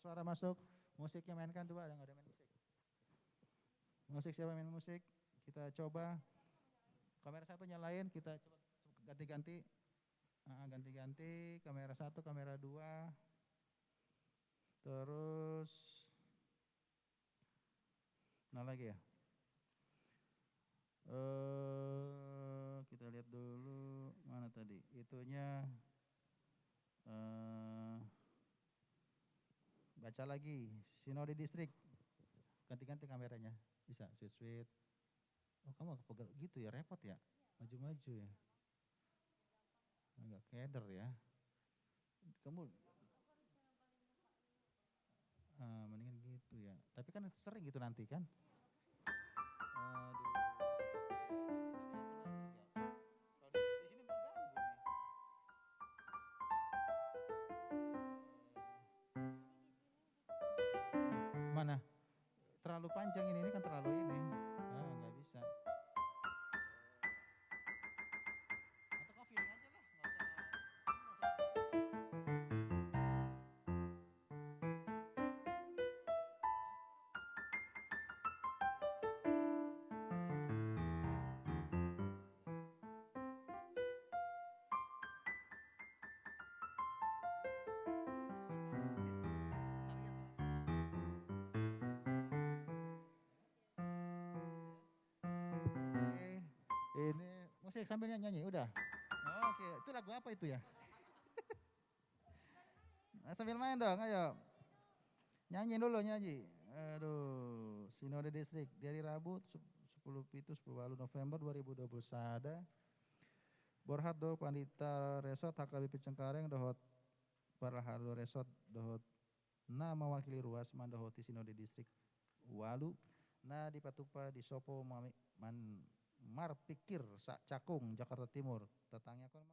suara masuk. Musiknya mainkan coba, ada nggak ada main musik? Musik siapa main musik? Kita coba. Kamera satu nyalain, kita coba ganti-ganti. Ganti-ganti, kamera satu, kamera dua. Terus, nah lagi ya. Kita lihat dulu mana tadi. Itunya baca lagi. Sinode Distrik. Ganti-ganti kameranya. Bisa switch. Oh kamu pegal gitu ya, repot ya. Maju-maju ya. Agak keder ya. Kamu mendingan gitu ya. Tapi kan sering gitu nanti kan. Aduh. Oke, bisa diatur lagi nggak? Kalau di sini terganggu nih. Mana? Terlalu panjang ini kan terlalu ini. Nggak bisa. Atau kau feeling aja lah, nggak usah. Ini musik sambil nyanyi, udah. Oke, itu lagu apa itu ya? Sambil main dong, ayo. Nyanyi dulu, nyanyi. Aduh, Sinode Distrik dari Rabu 10 November 2021. Borhat do Pandita Resort HKBP Cengkareng dohot Parahado Resort dohot na mewakili ruas mandohoti Sinode Distrik Walu na di Patupa di Sopo Mar Pikir Sak Cakung Jakarta Timur tetangnya kon